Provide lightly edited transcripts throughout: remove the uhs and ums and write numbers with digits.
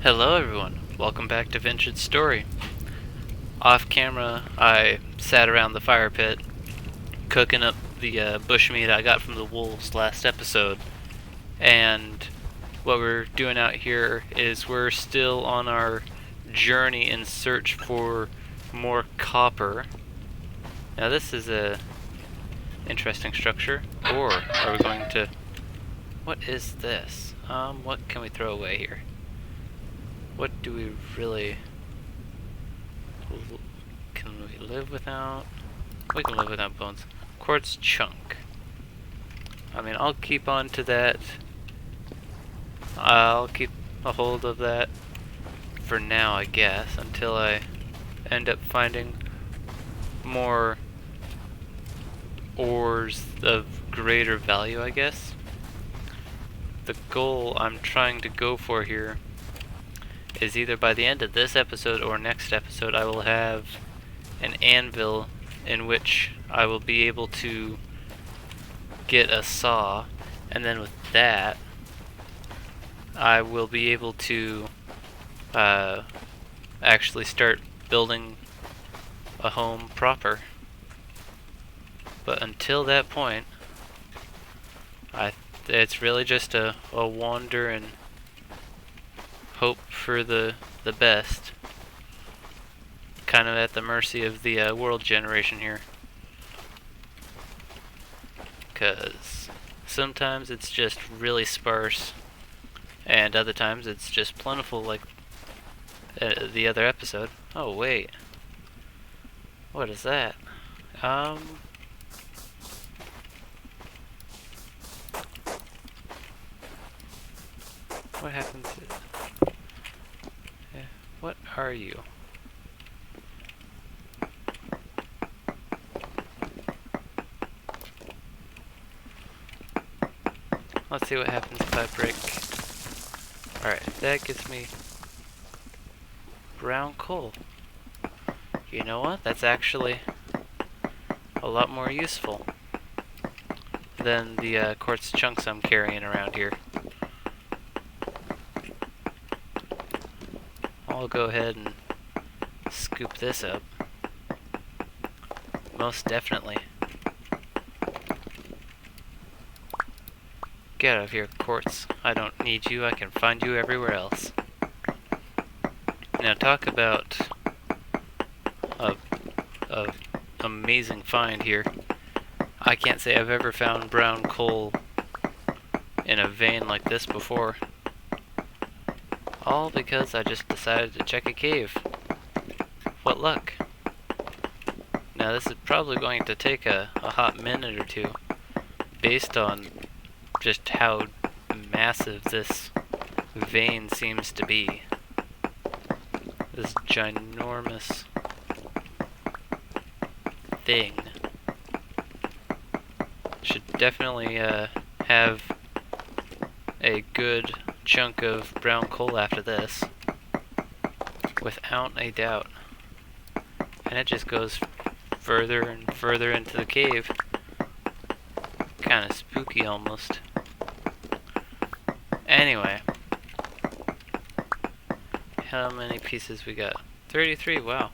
Hello everyone, welcome back to Vintage Story. Off camera, I sat around the fire pit cooking up the bushmeat I got from the wolves last episode. And what we're doing out here is we're still on our journey in search for more copper. Now this is a interesting structure. Or are we going to... What is this? What can we throw away here? What do we really... Can we live without? We can live without bones. Quartz chunk. I mean, I'll keep on to that. I'll keep a hold of that for now, I guess, until I end up finding more ores of greater value, I guess. The goal I'm trying to go for here is either by the end of this episode or next episode I will have an anvil in which I will be able to get a saw, and then with that I will be able to actually start building a home proper. But until that point, it's really just a wander and hope for the best. Kind of at the mercy of the world generation here. Because sometimes it's just really sparse, and other times it's just plentiful, like the other episode. Oh wait, what is that? What happens? What are you? Let's see what happens if I break. Alright, that gives me brown coal. You know what? That's actually a lot more useful than the quartz chunks I'm carrying around here. I'll go ahead and scoop this up. Most definitely. Get out of here, quartz. I don't need you. I can find you everywhere else. Now talk about a amazing find here. I can't say I've ever found brown coal in a vein like this before. All because I just decided to check a cave. What luck. Now this is probably going to take a hot minute or two, based on just how massive this vein seems to be. This ginormous thing should definitely have a good chunk of brown coal after this, without a doubt. And it just goes further and further into the cave. Kind of spooky almost. Anyway, how many pieces we got? 33, wow.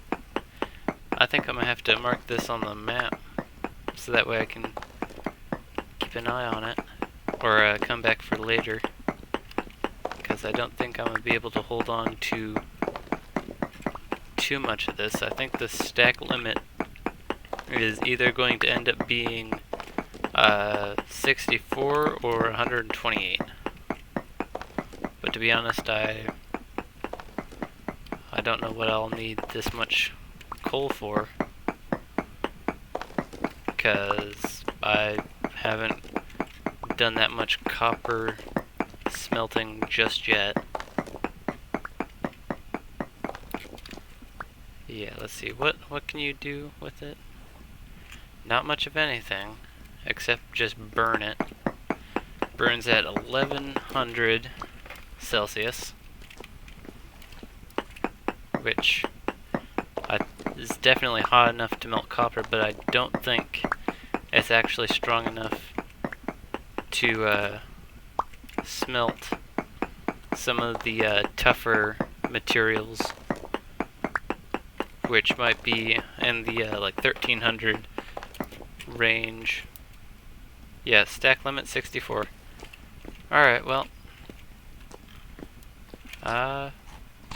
I think I'm gonna have to mark this on the map so that way I can keep an eye on it, or come back for later, because I don't think I'm gonna be able to hold on to too much of this. I think the stack limit is either going to end up being 64 or 128. But to be honest, I don't know what I'll need this much coal for, because I haven't done that much copper smelting just yet. Yeah, let's see, what can you do with it? Not much of anything, except just burn it. Burns at 1100 Celsius, which is definitely hot enough to melt copper, but I don't think it's actually strong enough to smelt some of the tougher materials, which might be in the like 1300 range. Yeah, stack limit 64. Alright, well,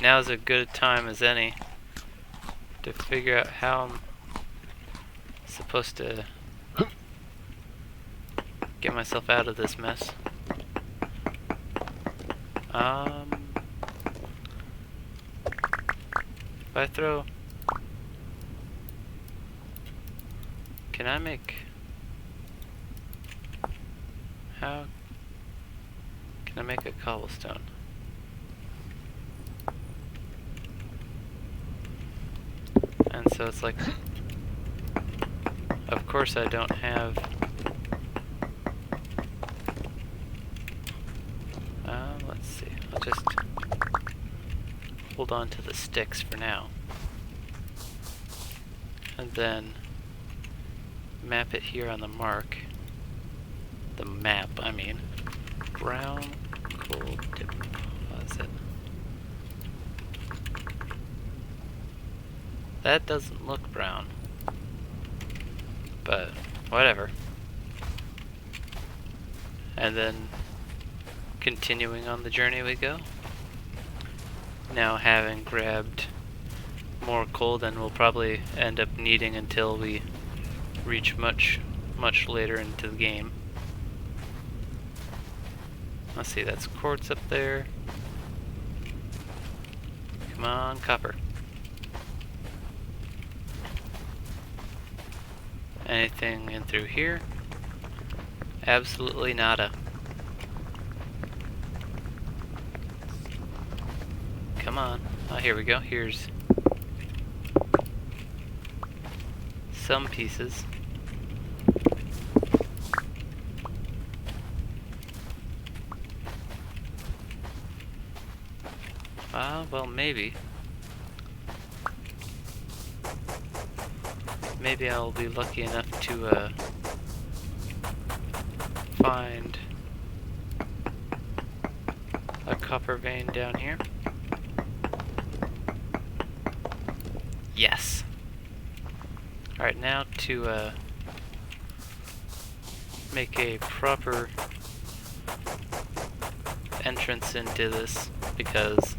now's a good time as any to figure out how I'm supposed to get myself out of this mess. If I throw... Can I make... How can I make a cobblestone? And so it's like... Of course I don't have... let's see. I'll just hold on to the sticks for now. And then map it here on the mark. The map, I mean. Brown coal deposit. That doesn't look brown. But whatever. And then continuing on the journey we go. Now having grabbed more coal than we'll probably end up needing until we reach much later into the game. Let's see, that's quartz up there. Come on, copper. Anything in through here? Absolutely nada. Come on. Oh, here we go. Here's some pieces. Well, maybe. Maybe I'll be lucky enough to find a copper vein down here. Yes. Alright, now to make a proper entrance into this, because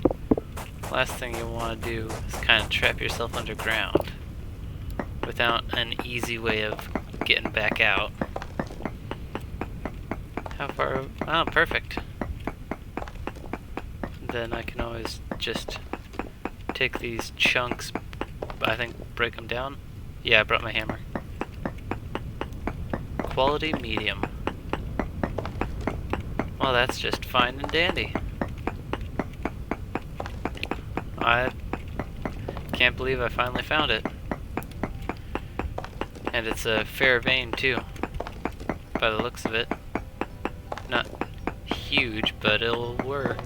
last thing you want to do is kind of trap yourself underground without an easy way of getting back out. How far? Oh, perfect. Then I can always just take these chunks, I think break them down. Yeah, I brought my hammer. Quality medium. Well, that's just fine and dandy. I can't believe I finally found it. And it's a fair vein too, by the looks of it. Not huge, but it'll work.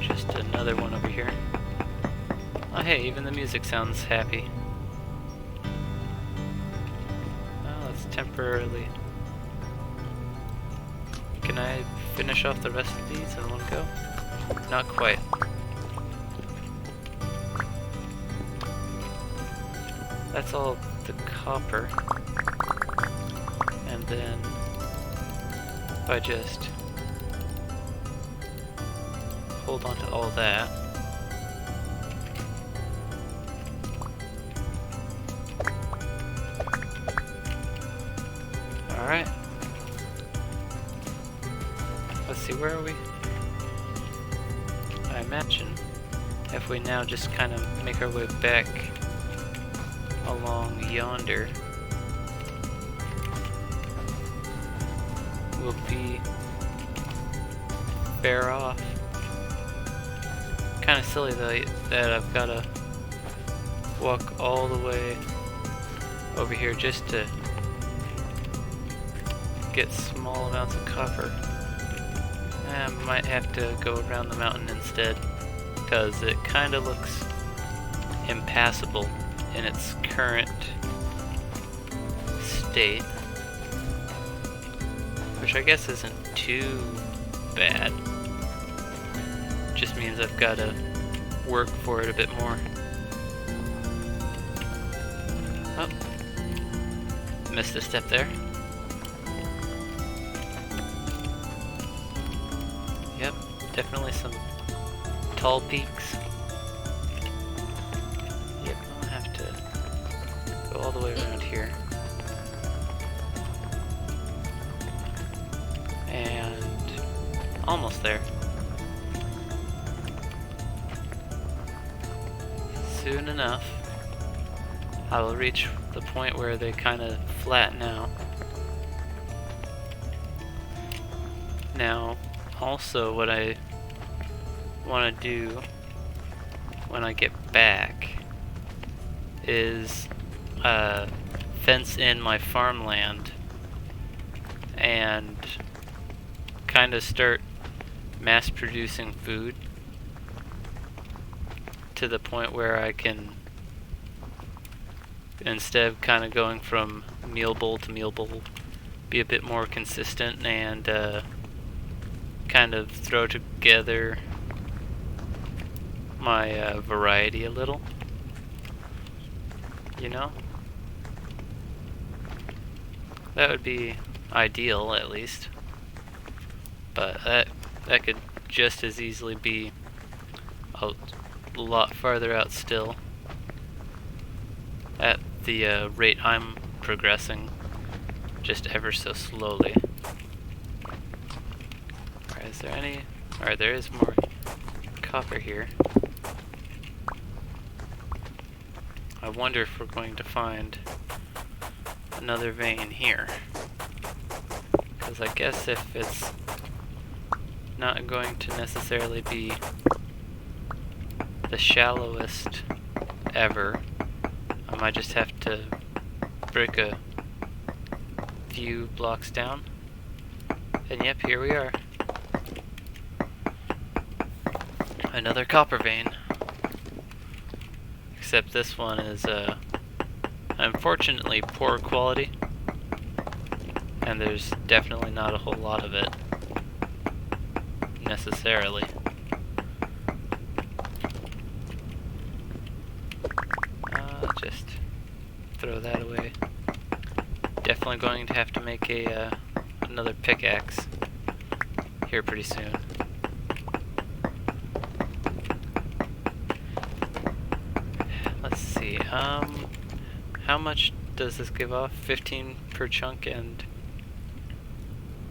Just another one over here. Oh hey, even the music sounds happy. Oh, let's temporarily... Can I finish off the rest of these in one go? Not quite. That's all the copper. And then if I just hold on to all that. Alright. Let's see, where are we? I imagine if we now just kind of make our way back along yonder, we'll be fair off. Kind of silly though that I've got to walk all the way over here just to get small amounts of copper. I might have to go around the mountain instead, because it kind of looks impassable in its current state. For which I guess isn't too bad. Just means I've got to work for it a bit more. Oh, missed a step there. Yep, definitely some tall peaks. Yep, I'll have to go all the way around here. And almost there. Soon enough, I will reach the point where they kind of flatten out. Now, also what I want to do when I get back is fence in my farmland and kind of start mass producing food to the point where I can, instead of kind of going from meal bowl to meal bowl, be a bit more consistent and kind of throw together my variety a little, you know? That would be ideal, at least. But that could just as easily be a lot farther out still. At the rate I'm progressing, just ever so slowly. Alright, is there any... Alright, there is more copper here. I wonder if we're going to find another vein here. Because I guess if it's not going to necessarily be the shallowest ever, I might just have to break a few blocks down. And yep, here we are. Another copper vein. Except this one is unfortunately poor quality, and there's definitely not a whole lot of it necessarily. Just throw that away. Definitely going to have to make a another pickaxe here pretty soon. Let's see. How much does this give off? 15 per chunk, and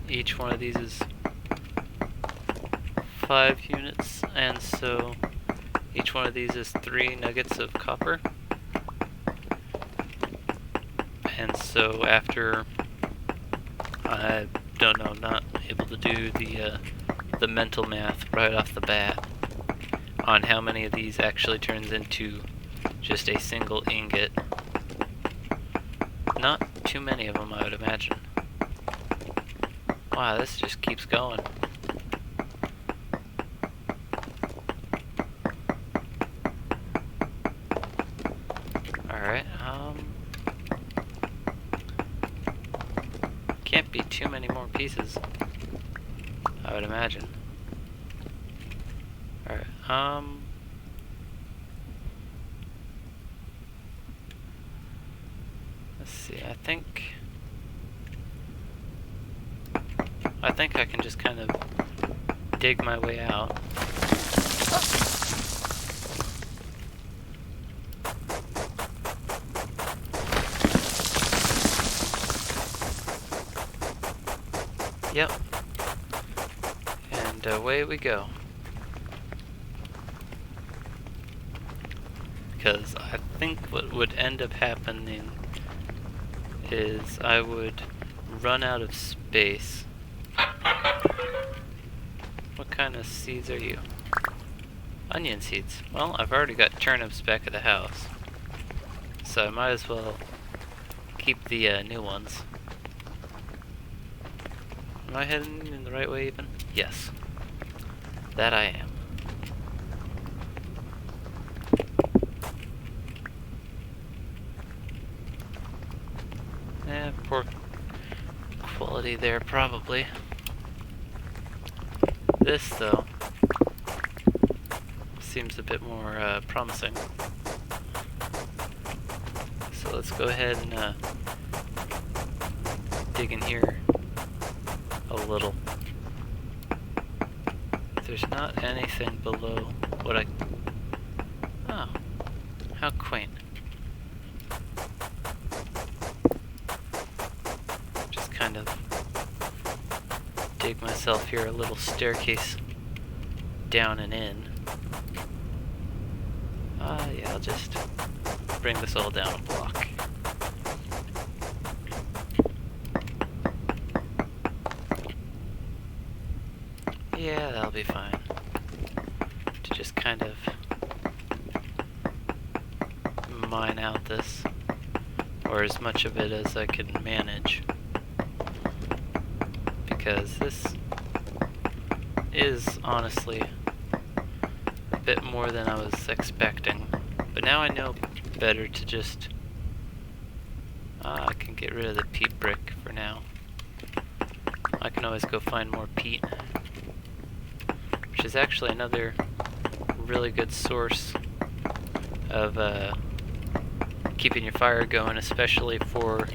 each one of these is 5 units, and so each one of these is 3 nuggets of copper. And so after, I don't know, not able to do the mental math right off the bat on how many of these actually turns into just a single ingot. Not too many of them, I would imagine. Wow, this just keeps going. Alright, can't be too many more pieces, I would imagine. Alright, let's see, I think I can just kind of dig my way out. Yep. And away we go. Because I think what would end up happening is I would run out of space. What kind of seeds are you? Onion seeds. Well, I've already got turnips back at the house, so I might as well keep the new ones. Am I heading in the right way even? Yes. That I am. Poor quality there, probably. This, though, seems a bit more promising. So let's go ahead and dig in here a little. There's not anything below what I... Oh, how quaint. Just kind of dig myself here a little staircase down and in. Yeah, I'll just bring this all down a block. Yeah, that'll be fine. To just kind of mine out this, or as much of it as I can manage, because this is honestly a bit more than I was expecting. But now I know better to just I can get rid of the peat brick for now. I can always go find more peat, which is actually another really good source of keeping your fire going, especially for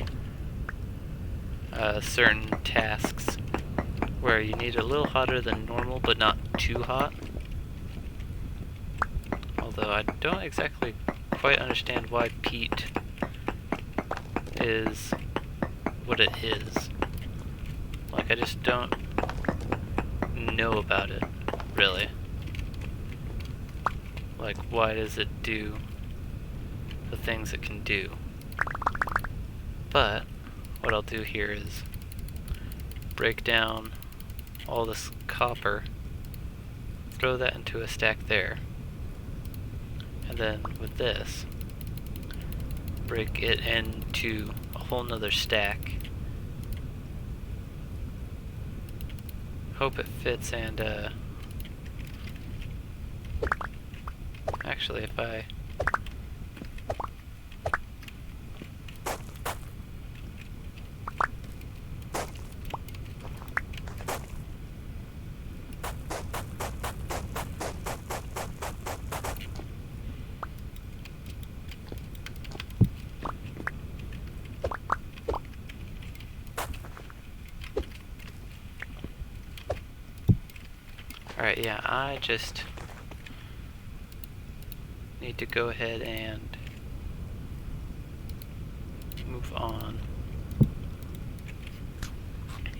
certain tasks where you need it a little hotter than normal but not too hot. Although I don't exactly quite understand why peat is what it is. Like, I just don't know about it, really. Like, why does it do the things it can do? But what I'll do here is break down all this copper, throw that into a stack there, and then with this break it into a whole nother stack. Hope it fits. And actually, if I Alright, yeah, I just need to go ahead and move on.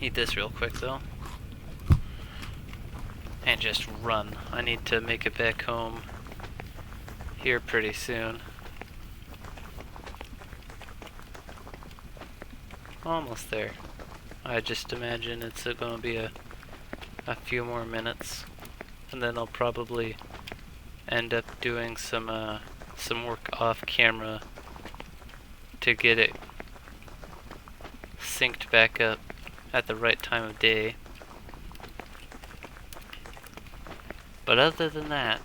Eat this real quick though. And just run. I need to make it back home here pretty soon. Almost there. I just imagine it's going to be a few more minutes, and then I'll probably end up doing some work off camera to get it synced back up at the right time of day. But other than that,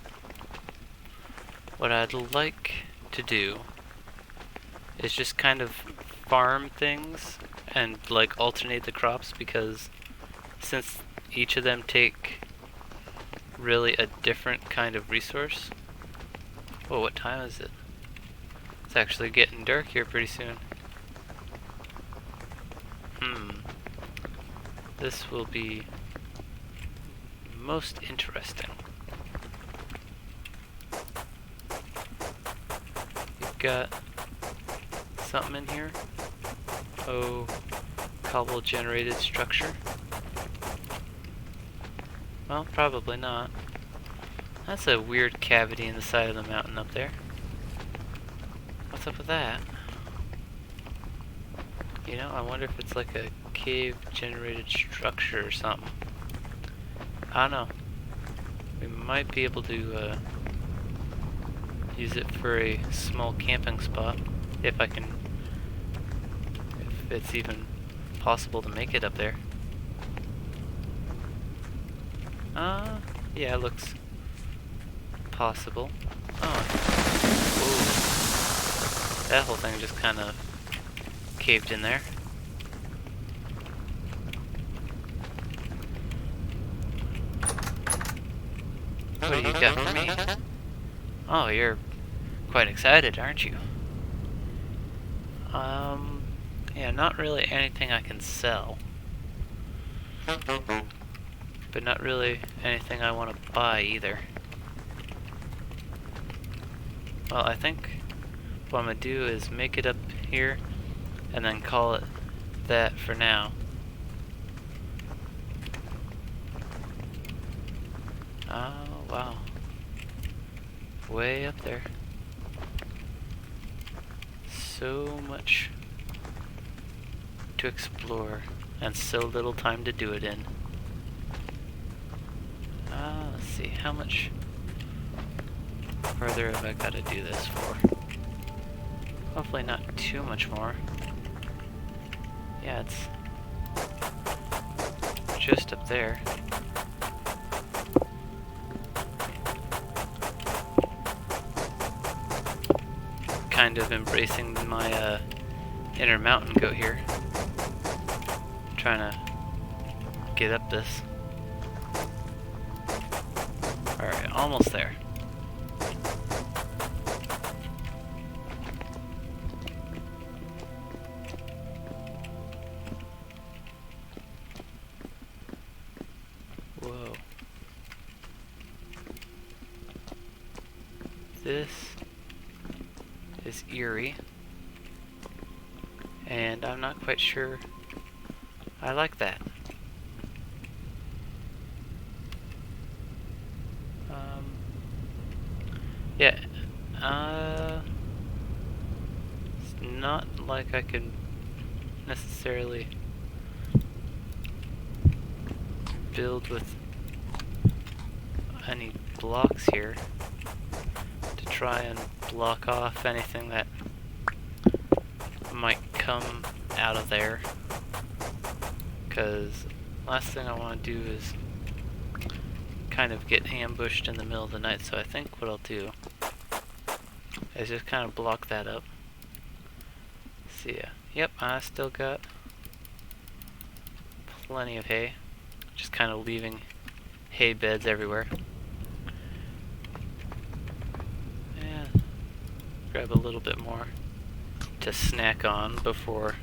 what I'd like to do is just kind of farm things and like alternate the crops, because since each of them take really a different kind of resource. Oh, what time is it? It's actually getting dark here pretty soon. This will be most interesting. You've got something in here. Oh, cobble generated structure. Well, probably not. That's a weird cavity in the side of the mountain up there. What's up with that? You know, I wonder if it's like a cave-generated structure or something. I don't know. We might be able to use it for a small camping spot, if it's even possible to make it up there. Yeah, it looks possible. Oh. Ooh. That whole thing just kind of caved in there. what do you got for me? Oh, you're quite excited, aren't you? Yeah, not really anything I can sell. But not really anything I want to buy either. Well, I think what I'm going to do is make it up here and then call it that for now. Oh, wow. Way up there. So much to explore and so little time to do it in. Let's see, how much further have I got to do this for? Hopefully not too much more. Yeah, it's just up there. Kind of embracing my inner mountain goat here. Trying to get up this. Alright, almost there. Whoa. This is eerie. And I'm not quite sure I like that. Yeah, it's not like I can necessarily build with any blocks here to try and block off anything that might come out of there, because last thing I want to do is kind of get ambushed in the middle of the night. So I think what I'll do is just kind of block that up. See ya. Yep, I still got plenty of hay, just kind of leaving hay beds everywhere. And grab a little bit more to snack on before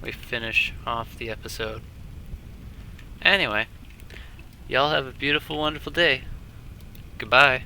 we finish off the episode. Anyway, y'all have a beautiful, wonderful day. Goodbye.